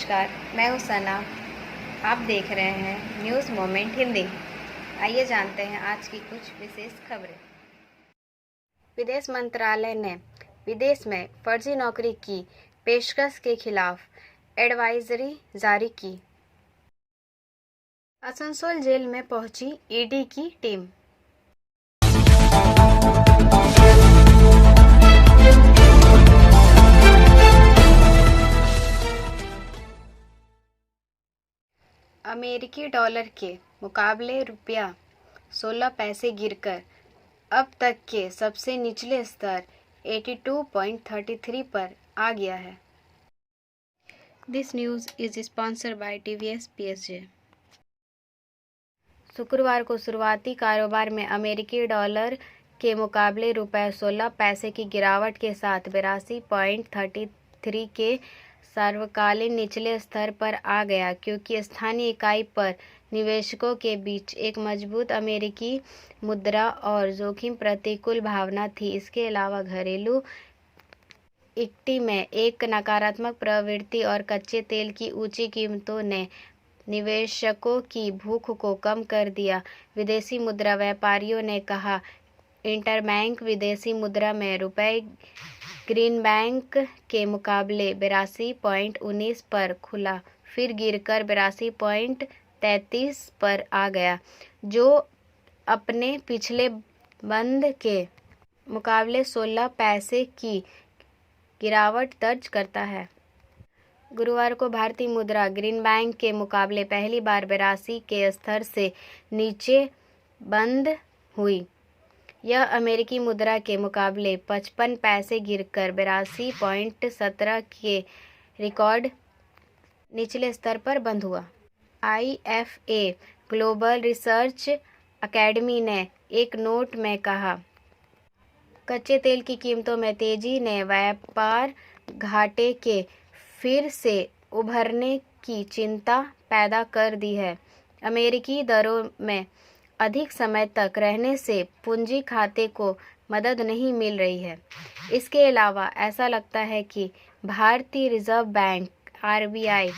नमस्कार, मैं हूँ सना। आप देख रहे हैं न्यूज़ मोमेंट हिंदी। आइए जानते हैं आज की कुछ विशेष खबरें। विदेश मंत्रालय ने विदेश में फर्जी नौकरी की पेशकश के खिलाफ एडवाइजरी जारी की। आसनसोल जेल में पहुंची ईडी की टीम। अमेरिकी डॉलर के मुकाबले रुपया 16 पैसे गिरकर अब तक के सबसे निचले स्तर 82.33 पर आ गया है। This news is sponsored bye TVS PSJ। शुक्रवार को शुरुआती कारोबार में अमेरिकी डॉलर के मुकाबले रुपये 16 पैसे की गिरावट के साथ 82.33 के सर्वकालीन निचले स्तर पर आ गया, क्योंकि स्थानीय इकाई पर निवेशकों के बीच एक मजबूत अमेरिकी मुद्रा और जोखिम प्रतिकूल भावना थी। इसके अलावा घरेलू इक्विटी में एक नकारात्मक प्रवृत्ति और कच्चे तेल की ऊंची कीमतों ने निवेशकों की भूख को कम कर दिया। विदेशी मुद्रा व्यापारियों ने कहा, इंटरबैंक विदेशी मुद्रा में रुपये ग्रीनबैंक के मुकाबले 82.19 पर खुला, फिर गिरकर 82.33 पर आ गया, जो अपने पिछले बंद के मुकाबले 16 पैसे की गिरावट दर्ज करता है। गुरुवार को भारतीय मुद्रा ग्रीनबैंक के मुकाबले पहली बार 82 के स्तर से नीचे बंद हुई। यह अमेरिकी मुद्रा के मुकाबले 55 पैसे गिरकर 82.17 के रिकॉर्ड निचले स्तर पर बंद हुआ। IFA ग्लोबल रिसर्च एकेडमी ने एक नोट में कहा, कच्चे तेल की कीमतों में तेजी ने व्यापार घाटे के फिर से उभरने की चिंता पैदा कर दी है। अमेरिकी दरों में अधिक समय तक रहने से पूंजी खाते को मदद नहीं मिल रही है। इसके अलावा ऐसा लगता है कि भारतीय रिजर्व बैंक RBI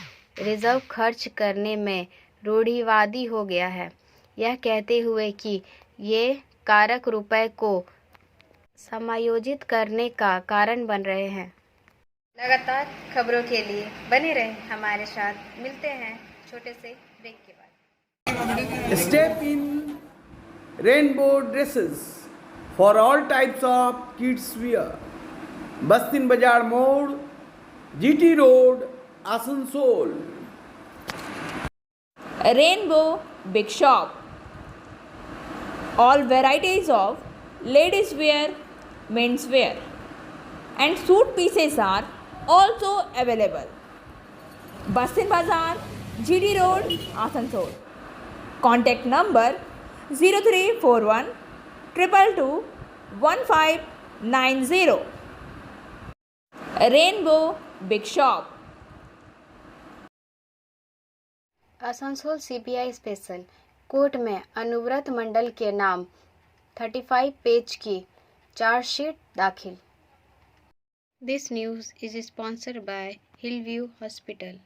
रिजर्व खर्च करने में रूढ़िवादी हो गया है, यह कहते हुए कि ये कारक रुपए को समायोजित करने का कारण बन रहे हैं। लगातार खबरों के लिए बने रहें हमारे साथ। मिलते हैं छोटे से ब्रेक के बाद। Step in rainbow dresses for all types of kids wear. Bastin Bazaar Mode, GT Road, Asansol. Rainbow Big Shop. All varieties of ladies wear, men's wear, and suit pieces are also available. Bastin Bazaar, GT Road, Asansol. Contact number 0341 222 1590. Rainbow Big Shop. Asansol CBI special court में अनुव्रत मंडल के नाम 35 page की chargesheet दाखिल। This news is sponsored bye Hillview hospital.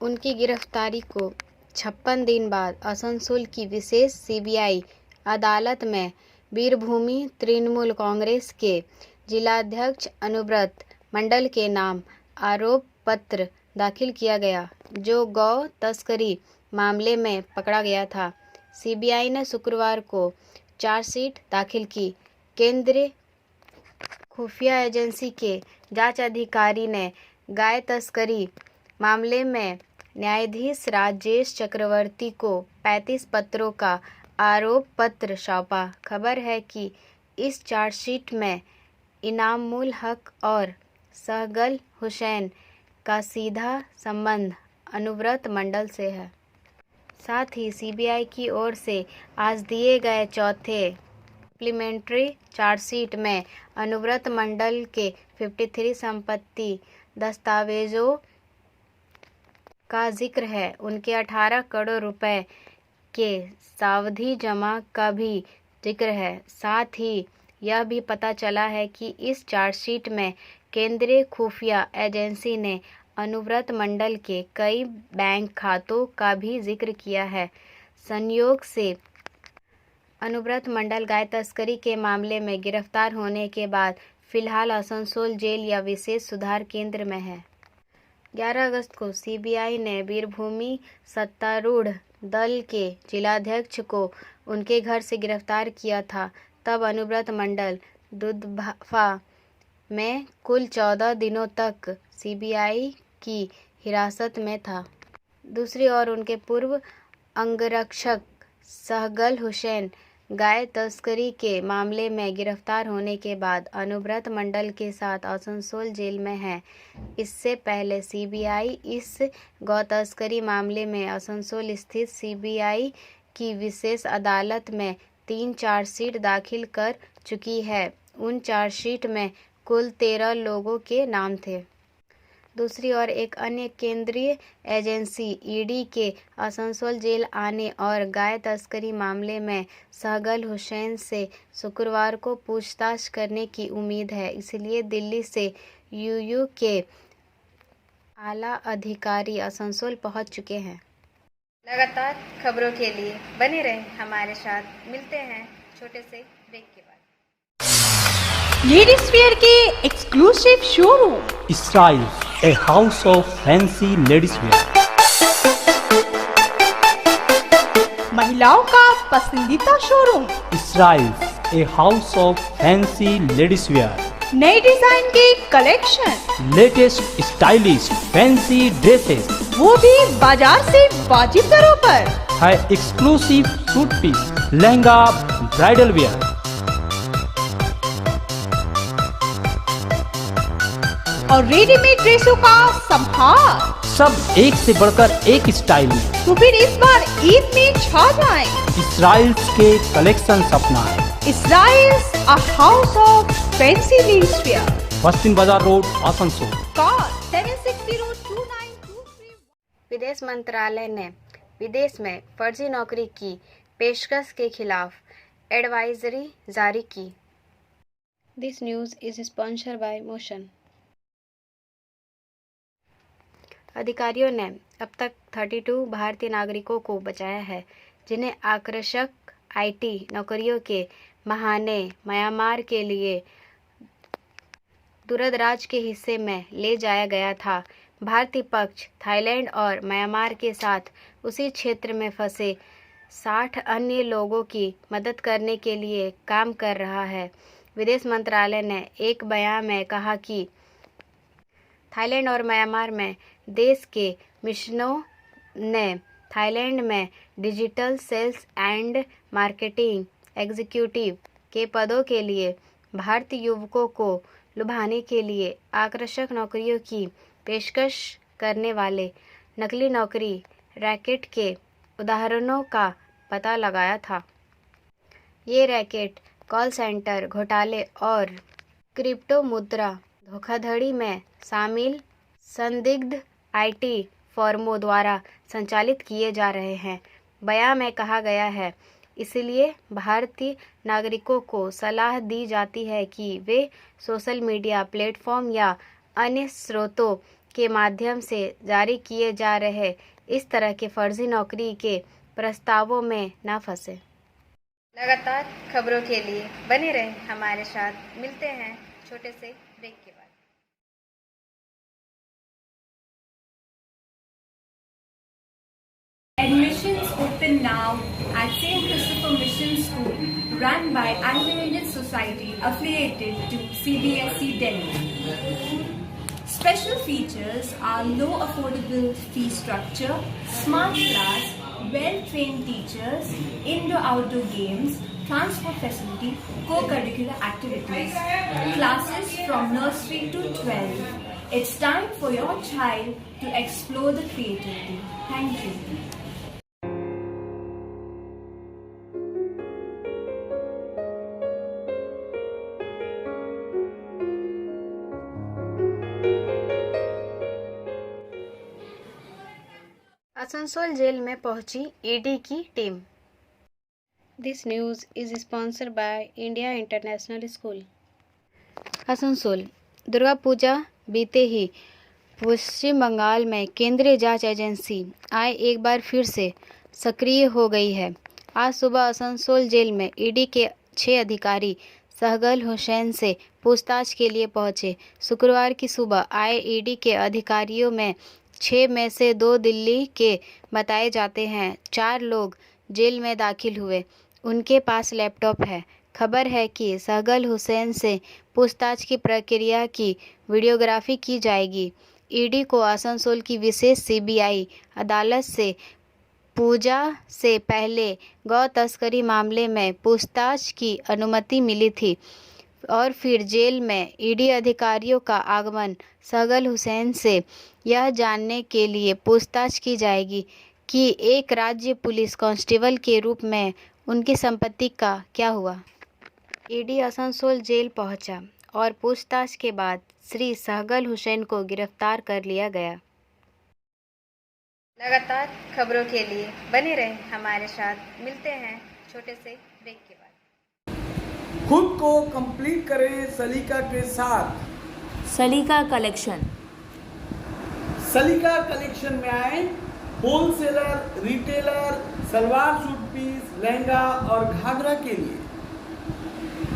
उनकी गिरफ्तारी को 56 दिन बाद आसनसोल की विशेष CBI अदालत में वीरभूमि तृणमूल कांग्रेस के जिलाध्यक्ष अनुव्रत मंडल के नाम आरोप पत्र दाखिल किया गया, जो गौ तस्करी मामले में पकड़ा गया था। CBI ने शुक्रवार को चार्जशीट दाखिल की। केंद्रीय खुफिया एजेंसी के जांच अधिकारी ने गाय तस्करी मामले में न्यायाधीश राजेश चक्रवर्ती को 35 पत्रों का आरोप पत्र सौंपा। खबर है कि इस चार्जशीट में इनामुल हक और सहगल हुसैन का सीधा संबंध अनुव्रत मंडल से है। साथ ही CBI की ओर से आज दिए गए चौथे सप्लीमेंट्री चार्जशीट में अनुव्रत मंडल के 53 संपत्ति दस्तावेजों का जिक्र है। उनके 18 करोड़ रुपए के सावधि जमा का भी जिक्र है। साथ ही यह भी पता चला है कि इस चार्जशीट में केंद्रीय खुफिया एजेंसी ने अनुव्रत मंडल के कई बैंक खातों का भी जिक्र किया है। संयोग से अनुव्रत मंडल गाय तस्करी के मामले में गिरफ्तार होने के बाद फिलहाल आसनसोल जेल या विशेष सुधार केंद्र में है। 11 अगस्त को सीबीआई ने वीरभूमि सत्तारूढ़ दल के जिलाध्यक्ष को उनके घर से गिरफ्तार किया था। तब अनुव्रत मंडल दुधफा में कुल 14 दिनों तक सीबीआई की हिरासत में था। दूसरी ओर उनके पूर्व अंगरक्षक सहगल हुसैन गाय तस्करी के मामले में गिरफ्तार होने के बाद अनुव्रत मंडल के साथ आसनसोल जेल में हैं। इससे पहले सीबीआई इस गौ तस्करी मामले में आसनसोल स्थित सीबीआई की विशेष अदालत में 3 चार्जशीट दाखिल कर चुकी है। उन चार्जशीट में कुल 13 लोगों के नाम थे। दूसरी ओर एक अन्य केंद्रीय एजेंसी ईडी के आसनसोल जेल आने और गाय तस्करी मामले में सहगल हुसैन से शुक्रवार को पूछताछ करने की उम्मीद है। इसलिए दिल्ली से यूयू के आला अधिकारी आसनसोल पहुंच चुके हैं। लगातार खबरों के लिए बने रहें हमारे साथ। मिलते हैं छोटे से ब्रेक के बाद। लेडीज वेयर के exclusive showroom Styles, a house of fancy ladies wear. महिलाओं का पसंदीदा showroom Styles, a house of fancy ladies wear. नए डिजाइन के collection, Latest stylish fancy dresses. वो भी बाजार से वाजिब दरों पर। है exclusive suit piece, lehenga, bridal wear. और रेडीमेड ड्रेसों का संभार। सब एक से बढ़कर एक स्टाइल में. तो फिर इस बार ईद में छा जाएं। Styles के कलेक्शन अपनाएं. Styles, a house of fancy ladies wear. पश्चिम बाजार रोड, आसनसोल. Call 7602923। विदेश मंत्रालय ने विदेश में फर्जी नौकरी की पेशकश के खिलाफ एडवाइजरी जारी की। This news is sponsored bye motion. अधिकारियों ने अब तक 32 भारतीय नागरिकों को बचाया है, जिन्हें आकर्षक आईटी नौकरियों के बहाने म्यांमार के लिए दूरदराज के हिस्से में ले जाया गया था। भारतीय पक्ष थाईलैंड और म्यांमार के साथ उसी क्षेत्र में फंसे 60 अन्य लोगों की मदद करने के लिए काम कर रहा है। विदेश मंत्रालय ने एक बयान में कहा कि थाईलैंड और म्यांमार में देश के मिशनों ने थाईलैंड में digital sales and marketing executive के पदों के लिए भारतीय युवकों को लुभाने के लिए आकर्षक नौकरियों की पेशकश करने वाले नकली नौकरी रैकेट के उदाहरणों का पता लगाया था। ये रैकेट कॉल सेंटर घोटाले और क्रिप्टो मुद्रा धोखाधड़ी में शामिल संदिग्ध आईटी फर्मों द्वारा संचालित किए जा रहे हैं। बयान में कहा गया है, इसलिए भारतीय नागरिकों को सलाह दी जाती है कि वे सोशल मीडिया प्लेटफॉर्म या अन्य स्रोतों के माध्यम से जारी किए जा रहे इस तरह के फर्जी नौकरी के प्रस्तावों में न फंसे। लगातार खबरों के लिए बने रहें हमारे साथ। मिलते हैं छोटे से ब्रेक के बाद। Admissions open now at St. Christopher Mission School, run by Anglo-Indian Society affiliated to CBSE Delhi. Special features are low affordable fee structure, smart class, well-trained teachers, indoor-outdoor games, transport facility, co-curricular activities, classes from nursery to 12. It's time for your child to explore the creativity. Thank you. Asansol jail में पहुंची ED की team. This news is sponsored by India International School. Asansol Durga Puja बीते ही पश्चिम बंगाल में केंद्रीय जांच agency आई एक बार फिर से सक्रिय हो गई है। आज सुबह आसनसोल जेल में ईडी के 6 अधिकारी सहगल हुसैन से पूछताछ के लिए पहुंचे। शुक्रवार की सुबह आए ईडी के अधिकारियों में 6 में से 2 दिल्ली के बताए जाते हैं। 4 लोग जेल में दाखिल हुए। उनके पास लैपटॉप है। खबर है कि सहगल हुसैन से पूछताछ की प्रक्रिया की वीडियोग्राफी की जाएगी। ईडी को आसनसोल की विशेष सीबीआई अदालत से पूजा से पहले गौ तस्करी मामले में पूछताछ की अनुमति मिली थी और फिर जेल में ईडी अधिकारियों का आगमन। सहगल हुसैन से यह जानने के लिए पूछताछ की जाएगी कि एक राज्य पुलिस कांस्टेबल के रूप में उनकी संपत्ति का क्या हुआ। ईडी आसनसोल जेल पहुंचा और पूछताछ के बाद श्री सहगल हुसैन को गिरफ्तार कर लिया गया। लगातार खबरों के लिए बने रहें हमारे साथ। मिलते हैं छोटे से ब्रेक के बाद। खुद को कंप्लीट करें सलीका के साथ। सलीका कलेक्शन। सलीका कलेक्शन में आए wholesaler, retailer, salwar suit piece, lehenga और घाघरा के लिए।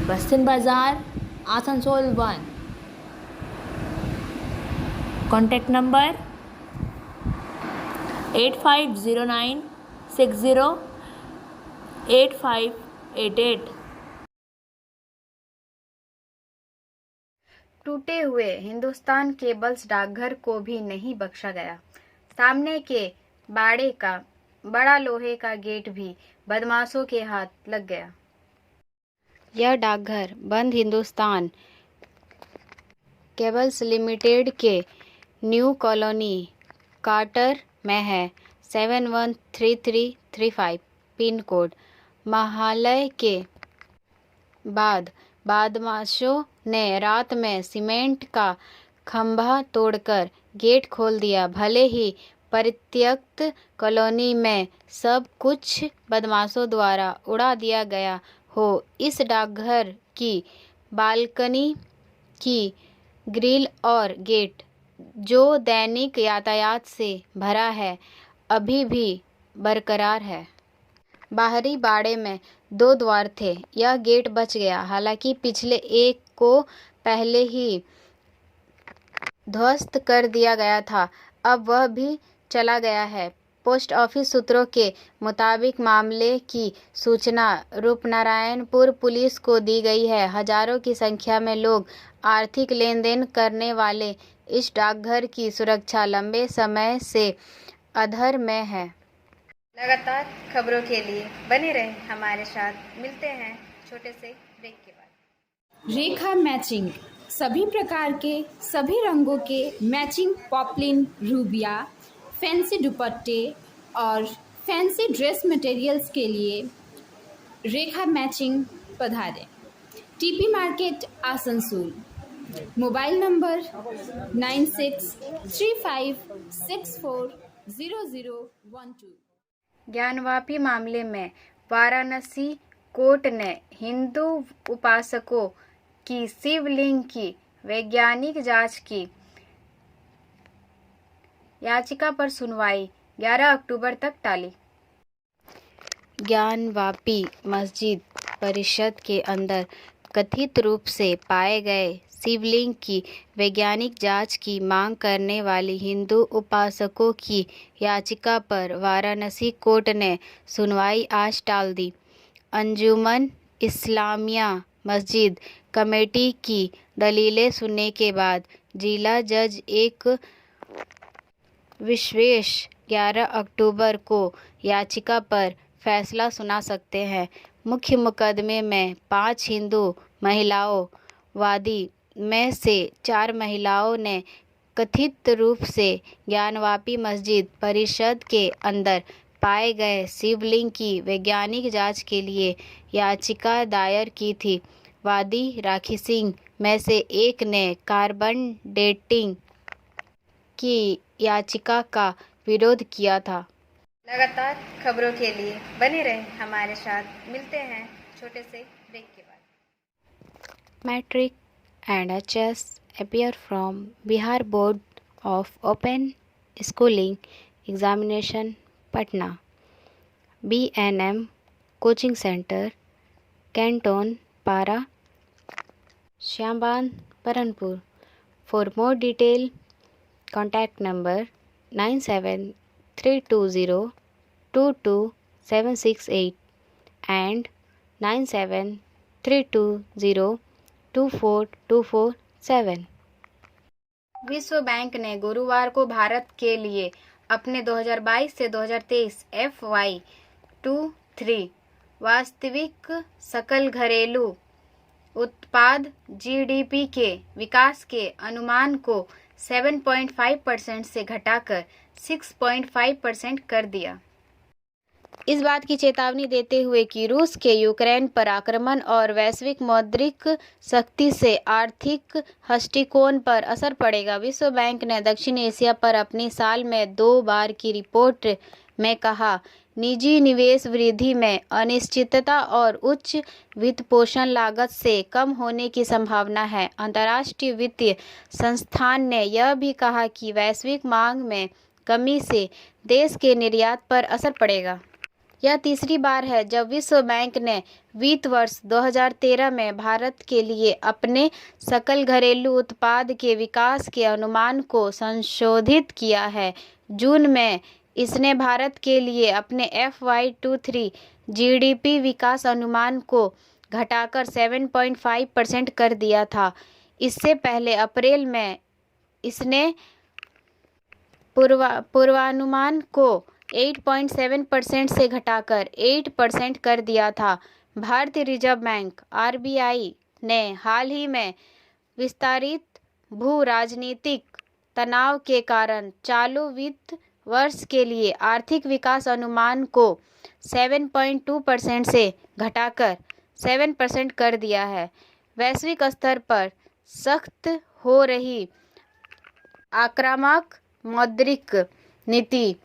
बस्तिन बाजार, आसनसोल 1। Contact number 8509608588। टूटे हुए हिंदुस्तान केबल्स डाकघर को भी नहीं बख्शा गया। सामने के बाड़े का बड़ा लोहे का गेट भी बदमाशों के हाथ लग गया। यह डाकघर बंद हिंदुस्तान केबल्स लिमिटेड के न्यू कॉलोनी कार्टर में है। 713335 पिन कोड। महालय के बाद बदमाशों ने रात में सीमेंट का खंभा तोड़कर गेट खोल दिया। भले ही परित्यक्त कॉलोनी में सब कुछ बदमाशों द्वारा उड़ा दिया गया हो, इस डाकघर की बालकनी की ग्रिल और गेट, जो दैनिक यातायात से भरा है, अभी भी बरकरार है। बाहरी बाड़े में 2 द्वार थे। यह गेट बच गया। हालांकि पिछले एक को पहले ही ध्वस्त कर दिया गया था, अब वह भी चला गया है। पोस्ट ऑफिस सूत्रों के मुताबिक मामले की सूचना रूपनारायणपुर पुलिस को दी गई है। हजारों की संख्या में लोग आर्थिक लेन देन करने वाले इस डाकघर की सुरक्षा लंबे समय से अधर में है। लगातार खबरों के लिए बने रहें हमारे साथ। मिलते हैं छोटे से ब्रेक के बाद। रेखा मैचिंग, सभी प्रकार के सभी रंगों के मैचिंग पॉपलिन, रूबिया, फैंसी दुपट्टे और फैंसी ड्रेस मटेरियल्स के लिए रेखा मैचिंग पधारें। TP market, Asansol. Mobile number 9635640012। Gyanvapi मामले में वाराणसी कोर्ट ने हिंदू उपासकों की शिवलिंग की वैज्ञानिक जांच की याचिका पर सुनवाई 11 अक्टूबर तक टाली। ज्ञानवापी मस्जिद परिषद के अंदर कथित रूप से पाए गए शिवलिंग की वैज्ञानिक जांच की मांग करने वाली हिंदू उपासकों की याचिका पर वाराणसी कोर्ट ने सुनवाई आज टाल दी। अंजुमन इस्लामिया मस्जिद कमेटी की दलीलें सुनने के बाद जिला जज एक विशेष 11 अक्टूबर को याचिका पर फैसला सुना सकते हैं। मुख्य मुकदमे में 5 हिंदू महिलाओं वादी में से 4 महिलाओं ने कथित रूप से ज्ञानवापी मस्जिद परिषद के अंदर पाए गए शिवलिंग की वैज्ञानिक जांच के लिए याचिका दायर की थी। वादी राखी सिंह में से एक ने कार्बन डेटिंग की याचिका का विरोध किया था। लगातार खबरों के लिए बने रहें हमारे साथ। मिलते हैं छोटे से ब्रेक के बाद। Matric and HS appear from Bihar Board of Open Schooling Examination, Patna, BNM Coaching Center, Canton, Para, Shyamband, Paranpur. For more detail, contact number 9732022768 and 9732024247। विश्व बैंक ने गुरुवार को भारत के लिए अपने 2022 से 2023 FY23 वास्तविक सकल घरेलू उत्पाद GDP के विकास के अनुमान को 7.5% से घटाकर 6.5% कर दिया। इस बात की चेतावनी देते हुए कि रूस के यूक्रेन पर आक्रमण और वैश्विक मौद्रिक शक्ति से आर्थिक दृष्टिकोण पर असर पड़ेगा। विश्व बैंक ने दक्षिण एशिया पर अपनी साल में 2 बार की रिपोर्ट में कहा, निजी निवेश वृद्धि में अनिश्चितता और उच्च वित्तपोषण लागत से कम होने की संभावना है। अंतर्राष्ट्रीय वित्तीय संस्थान ने यह भी कहा कि वैश्विक मांग में कमी से देश के निर्यात पर असर पड़ेगा। यह तीसरी बार है जब विश्व बैंक ने वित्त वर्ष 2013 में भारत के लिए अपने सकल घरेलू उत्पाद के विकास के अनुमान को संशोधित किया है। जून में इसने भारत के लिए अपने FY23 GDP विकास अनुमान को घटाकर 7.5% कर दिया था। इससे पहले अप्रैल में इसने पूर्वानुमान को 8.7% से घटाकर 8% कर दिया था। भारतीय रिजर्व बैंक RBI ने हाल ही में विस्तारित भू राजनीतिक तनाव के कारण चालू वित्त वर्ष के लिए आर्थिक विकास अनुमान को 7.2% से घटाकर 7% कर दिया है। वैश्विक स्तर पर सख्त हो रही आक्रामक मौद्रिक नीति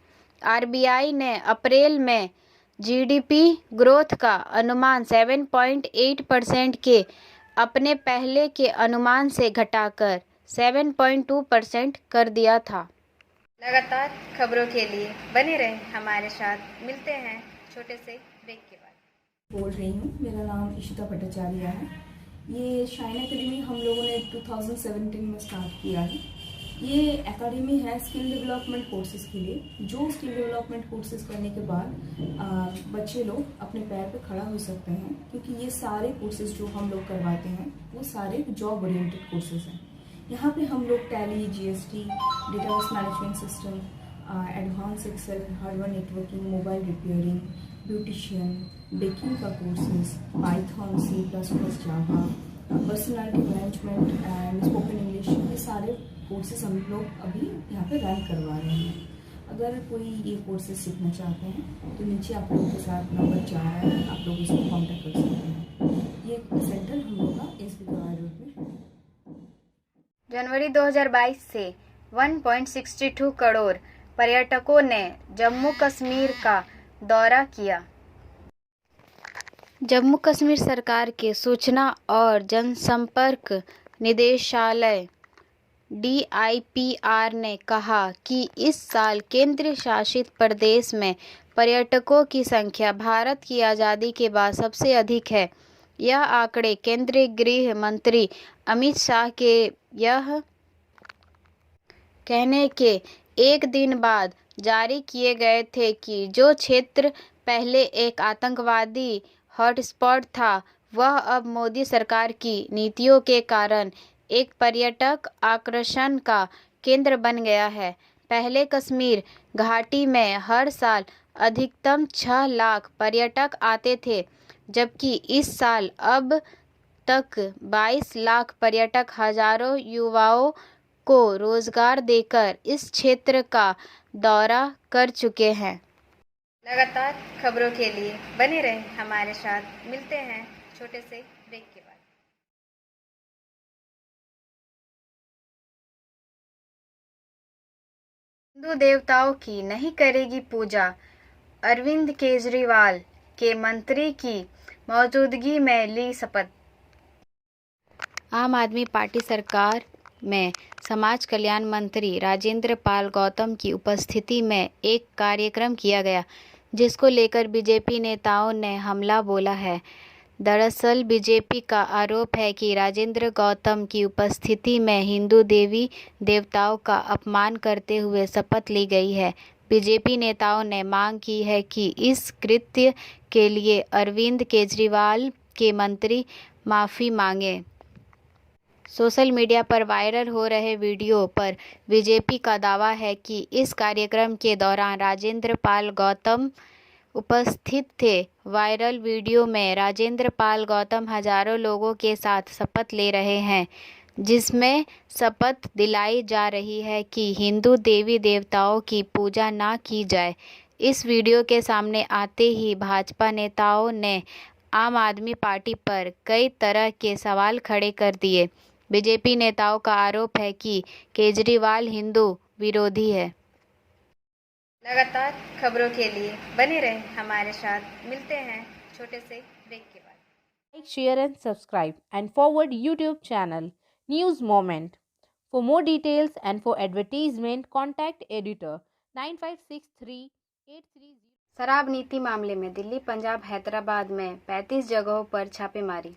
RBI ने अप्रैल में GDP ग्रोथ का अनुमान 7.8% के अपने पहले के अनुमान से घटाकर 7.2% कर दिया था। लगातार खबरों के लिए बने रहें हमारे साथ। मिलते हैं छोटे से ब्रेक के बाद। बोल रही हूँ, मेरा नाम इशिता भट्टाचार्य है। ये शाइन एकेडमी हम लोगों ने 2017 में स्टार्ट किया है। ये एकेडमी है स्किल डेवलपमेंट कोर्सेज के लिए, जो स्किल डेवलपमेंट कोर्सेज करने के बाद बच्चे लोग अपने पैर पे खड़ा हो सकते हैं, क्योंकि ये सारे कोर्सेज जो हम लोग करवाते हैं वो सारे जॉब ओरिएंटेड कोर्सेज हैं। यहाँ पे हम लोग Tally, GST, database management system, advance Excel, hardware networking, mobile repairing, beautician, baking का courses, Python, C++, Java, personality management and spoken English, ये सारे कोर्सेज हम लोग अभी यहाँ पे रन करवा रहे हैं। अगर कोई ये कोर्सेज सीखना चाहते हैं तो नीचे आप लोगों के साथ नंबर जा रहा है, आप लोग इसको कॉन्टेक्ट कर सकते हैं। ये सेंटर हम लोग का SB गवाई रोड में है। जनवरी 2022 से 1.62 करोड़ पर्यटकों ने जम्मू कश्मीर का दौरा किया। जम्मू कश्मीर सरकार के सूचना और जनसंपर्क निदेशालय DIPR ने कहा कि इस साल केंद्र शासित प्रदेश में पर्यटकों की संख्या भारत की आज़ादी के बाद सबसे अधिक है। यह आंकड़े केंद्रीय गृह मंत्री अमित शाह के यह कहने के एक दिन बाद जारी किए गए थे कि जो क्षेत्र पहले एक आतंकवादी हॉटस्पॉट था, वह अब मोदी सरकार की नीतियों के कारण एक पर्यटक आकर्षण का केंद्र बन गया है। पहले कश्मीर घाटी में हर साल अधिकतम 6 लाख पर्यटक आते थे, जबकि इस साल अब तक 22 लाख पर्यटक हजारों युवाओं को रोजगार देकर इस क्षेत्र का दौरा कर चुके हैं। लगातार खबरों के लिए बने रहें हमारे साथ। मिलते हैं छोटे से ब्रेक के बाद। हिंदू देवताओं की नहीं करेगी पूजा, अरविंद केजरीवाल के मंत्री की मौजूदगी में ली शपथ। आम आदमी पार्टी सरकार में समाज कल्याण मंत्री राजेंद्र पाल गौतम की उपस्थिति में एक कार्यक्रम किया गया, जिसको लेकर बीजेपी नेताओं ने हमला बोला है। दरअसल बीजेपी का आरोप है कि राजेंद्र गौतम की उपस्थिति में हिंदू देवी देवताओं का अपमान करते हुए शपथ ली गई है। बीजेपी नेताओं ने मांग की है कि इस कृत्य के लिए अरविंद केजरीवाल के मंत्री माफ़ी मांगे। सोशल मीडिया पर वायरल हो रहे वीडियो पर बीजेपी का दावा है कि इस कार्यक्रम के दौरान राजेंद्र पाल गौतम उपस्थित थे। वायरल वीडियो में राजेंद्र पाल गौतम हजारों लोगों के साथ शपथ ले रहे हैं, जिसमें शपथ दिलाई जा रही है कि हिंदू देवी देवताओं की पूजा ना की जाए। इस वीडियो के सामने आते ही भाजपा नेताओं ने आम आदमी पार्टी पर कई तरह के सवाल खड़े कर दिए। बीजेपी नेताओं का आरोप है कि केजरीवाल हिंदू विरोधी है। लगातार खबरों के लिए बने रहें हमारे साथ। मिलते हैं छोटे से ब्रेक के बाद। Like, share and subscribe and forward YouTube channel News Moment. For more details and for advertisement, contact editor 956383. शराब नीति मामले में दिल्ली, पंजाब, हैदराबाद में 35 जगहों पर छापेमारी।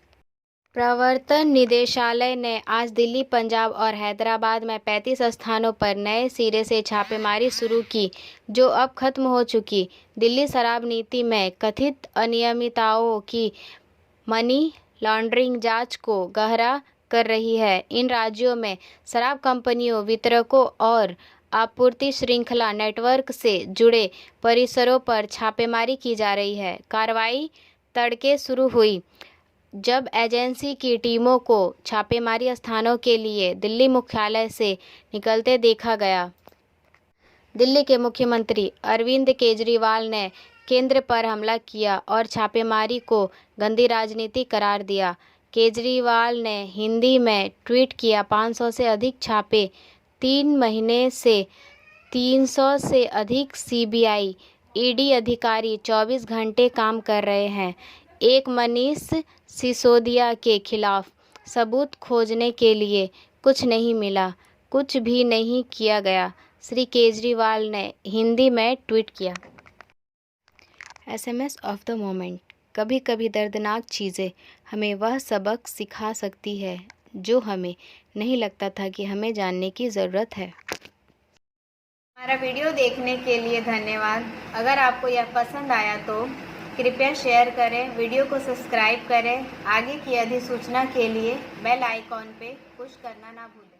प्रवर्तन निदेशालय ने आज दिल्ली, पंजाब और हैदराबाद में 35 स्थानों पर नए सिरे से छापेमारी शुरू की, जो अब खत्म हो चुकी। दिल्ली शराब नीति में कथित अनियमितताओं की मनी लॉन्ड्रिंग जांच को गहरा कर रही है। इन राज्यों में शराब कंपनियों, वितरकों और आपूर्ति श्रृंखला नेटवर्क से जुड़े परिसरों पर छापेमारी की जा रही है। कार्रवाई तड़के शुरू हुई जब एजेंसी की टीमों को छापेमारी स्थानों के लिए दिल्ली मुख्यालय से निकलते देखा गया। दिल्ली के मुख्यमंत्री अरविंद केजरीवाल ने केंद्र पर हमला किया और छापेमारी को गंदी राजनीति करार दिया। केजरीवाल ने हिंदी में ट्वीट किया, 500 से अधिक छापे, 3 महीने से 300 से अधिक सीबीआई, ईडी अधिकारी 24 घंटे काम कर रहे हैं। एक मनीष सिसोदिया के खिलाफ सबूत खोजने के लिए कुछ नहीं मिला, कुछ भी नहीं किया गया, श्री केजरीवाल ने हिंदी में ट्वीट किया। SMS of the moment. कभी कभी दर्दनाक चीज़ें हमें वह सबक सिखा सकती है जो हमें नहीं लगता था कि हमें जानने की ज़रूरत है। हमारा वीडियो देखने के लिए धन्यवाद। अगर आपको यह पसंद आया तो कृपया शेयर करें, वीडियो को सब्सक्राइब करें। आगे की अधिसूचना के लिए बेल आइकॉन पे पुश करना ना भूलें।